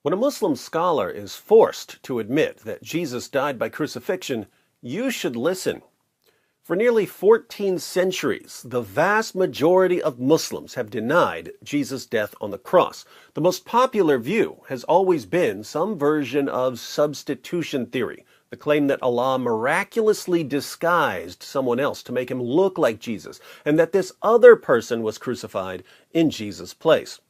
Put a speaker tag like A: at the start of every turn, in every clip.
A: When a Muslim scholar is forced to admit that Jesus died by crucifixion, you should listen. For nearly 14 centuries, the vast majority of Muslims have denied Jesus' death on the cross. The most popular view has always been some version of substitution theory, the claim that Allah miraculously disguised someone else to make him look like Jesus, and that this other person was crucified in Jesus' place.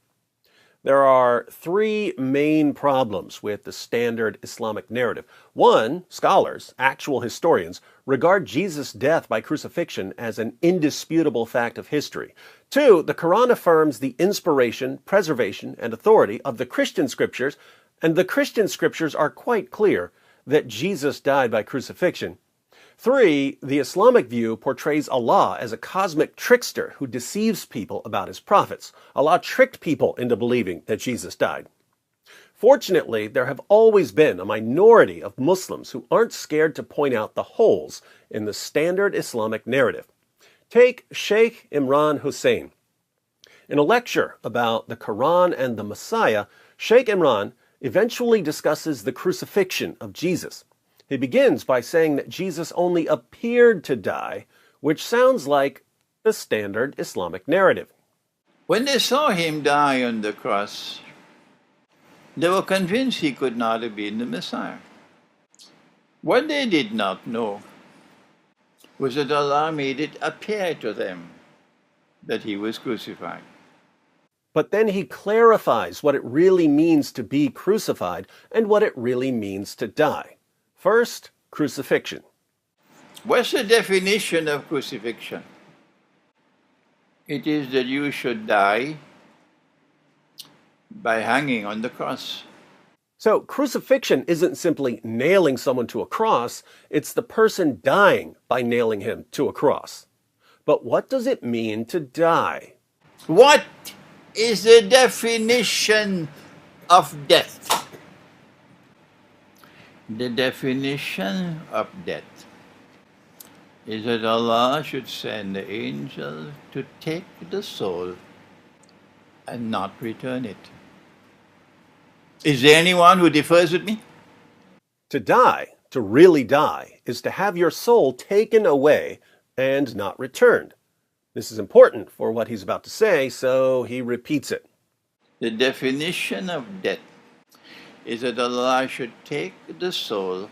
A: There are three main problems with the standard Islamic narrative. One, scholars, actual historians, regard Jesus' death by crucifixion as an indisputable fact of history. Two, the Quran affirms the inspiration, preservation, and authority of the Christian scriptures, and the Christian scriptures are quite clear that Jesus died by crucifixion. Three, the Islamic view portrays Allah as a cosmic trickster who deceives people about his prophets. Allah tricked people into believing that Jesus died. Fortunately, there have always been a minority of Muslims who aren't scared to point out the holes in the standard Islamic narrative. Take Sheikh Imran Hussein. In a lecture about the Quran and the Messiah, Sheikh Imran eventually discusses the crucifixion of Jesus. He begins by saying that Jesus only appeared to die, which sounds like the standard Islamic narrative.
B: When they saw him die on the cross, they were convinced he could not have been the Messiah. What they did not know was that Allah made it appear to them that he was crucified.
A: But then he clarifies what it really means to be crucified and what it really means to die. First, crucifixion.
B: What's the definition of crucifixion? It is that you should die by hanging on the cross.
A: So crucifixion isn't simply nailing someone to a cross, it's the person dying by nailing him to a cross. But what does it mean to die?
B: What is the definition of death? The definition of death is that Allah should send the angel to take the soul and not return it. Is there anyone who differs with me?
A: To die, to really die, is to have your soul taken away and not returned. This is important for what he's about to say, so he repeats it.
B: The definition of death is that Allah should take the soul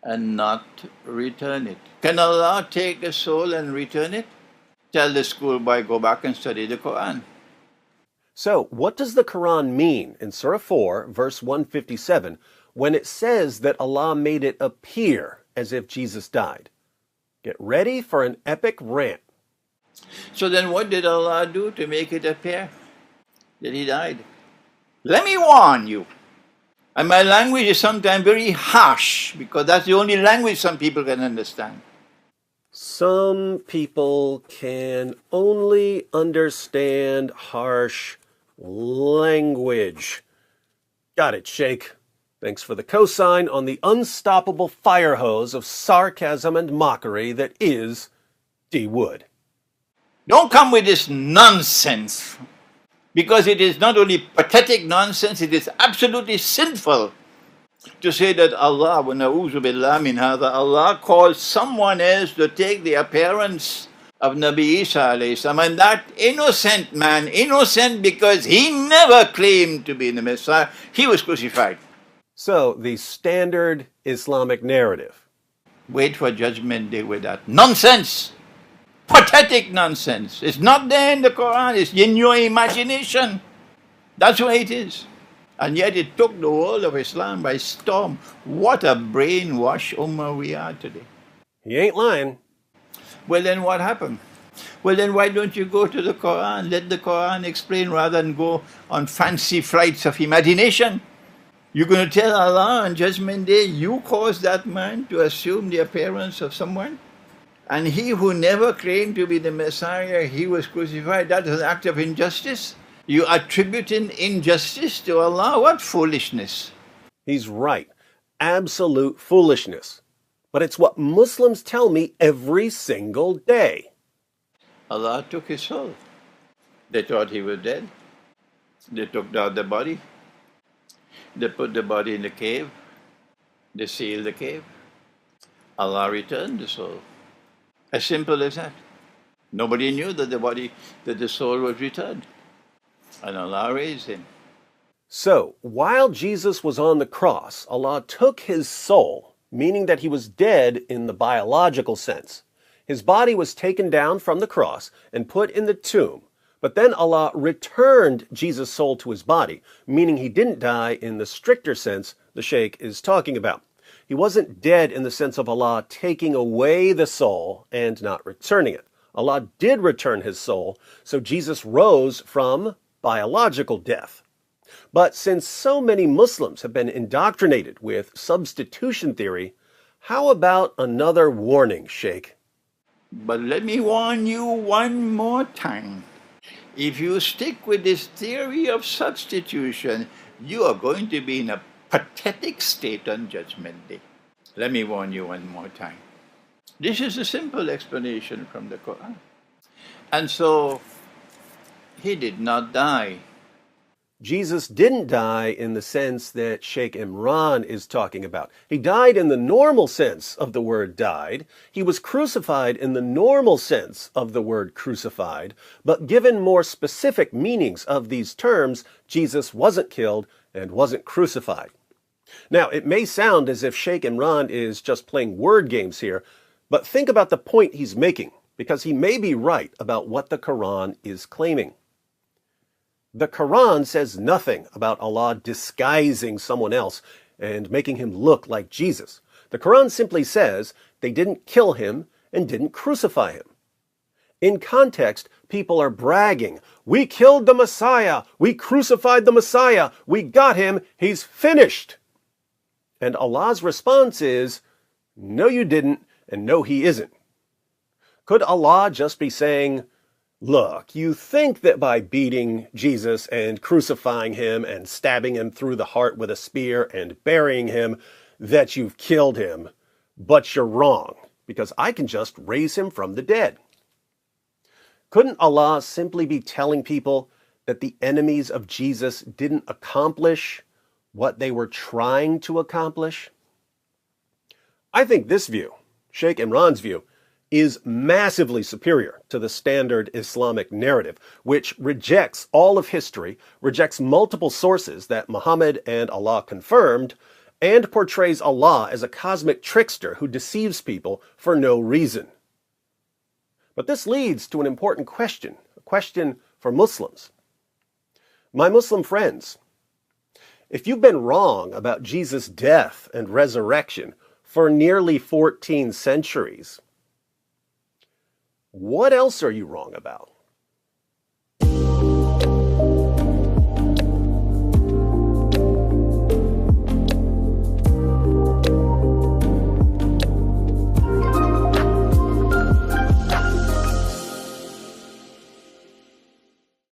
B: and not return it. Can Allah take the soul and return it? Tell the schoolboy, go back and study the Quran.
A: So, what does the Quran mean in Surah 4, verse 157, when it says that Allah made it appear as if Jesus died? Get ready for an epic rant.
B: So then what did Allah do to make it appear that he died? Let me warn you. And my language is sometimes very harsh because that's the only language some people can understand.
A: Some people can only understand harsh language. Got it, Sheikh. Thanks for the cosign on the unstoppable fire hose of sarcasm and mockery that is D. Wood.
B: Don't come with this nonsense, because it is not only pathetic nonsense, it is absolutely sinful to say that Allah, wa na'udhu billah min hadha, Allah called someone else to take the appearance of Nabi Isa alayhi salam, and that innocent man, innocent because he never claimed to be the Messiah, he was crucified.
A: So, the standard Islamic narrative.
B: Wait for Judgment Day with that nonsense. Pathetic nonsense. It's not there in the Quran, it's in your imagination. That's why it is. And yet it took the world of Islam by storm. What a brainwashed ummah we are today.
A: He ain't lying.
B: Well, then what happened? Well, then why don't you go to the Quran? Let the Quran explain rather than go on fancy flights of imagination. You're going to tell Allah on Judgment Day, you caused that man to assume the appearance of someone? And he who never claimed to be the Messiah, he was crucified. That is an act of injustice. You attributing injustice to Allah? What foolishness.
A: He's right. Absolute foolishness. But it's what Muslims tell me every single day.
B: Allah took his soul. They thought he was dead. They took out the body. They put the body in the cave. They sealed the cave. Allah returned the soul. As simple as that. Nobody knew that the soul was returned. And Allah raised him.
A: So, while Jesus was on the cross, Allah took his soul, meaning that he was dead in the biological sense. His body was taken down from the cross and put in the tomb. But then Allah returned Jesus' soul to his body, meaning he didn't die in the stricter sense the Sheikh is talking about. He wasn't dead in the sense of Allah taking away the soul and not returning it. Allah did return his soul, so Jesus rose from biological death. But since so many Muslims have been indoctrinated with substitution theory, how about another warning, Sheikh?
B: But let me warn you one more time. If you stick with this theory of substitution, you are going to be in a pathetic state on Judgment Day. Let me warn you one more time. This is a simple explanation from the Quran. And so, he did not die.
A: Jesus didn't die in the sense that Sheikh Imran is talking about. He died in the normal sense of the word died. He was crucified in the normal sense of the word crucified. But given more specific meanings of these terms, Jesus wasn't killed and wasn't crucified. Now, it may sound as if Sheikh Imran is just playing word games here, but think about the point he's making, because he may be right about what the Quran is claiming. The Quran says nothing about Allah disguising someone else and making him look like Jesus. The Quran simply says they didn't kill him and didn't crucify him. In context, people are bragging, "We killed the Messiah, we crucified the Messiah, we got him, he's finished." And Allah's response is, "No, you didn't, and no, he isn't." Could Allah just be saying, "Look, you think that by beating Jesus and crucifying him and stabbing him through the heart with a spear and burying him, that you've killed him, but you're wrong, because I can just raise him from the dead"? Couldn't Allah simply be telling people that the enemies of Jesus didn't accomplish what they were trying to accomplish? I think this view, Sheikh Imran's view, is massively superior to the standard Islamic narrative, which rejects all of history, rejects multiple sources that Muhammad and Allah confirmed, and portrays Allah as a cosmic trickster who deceives people for no reason. But this leads to an important question, a question for Muslims. My Muslim friends, if you've been wrong about Jesus' death and resurrection for nearly 14 centuries, what else are you wrong about?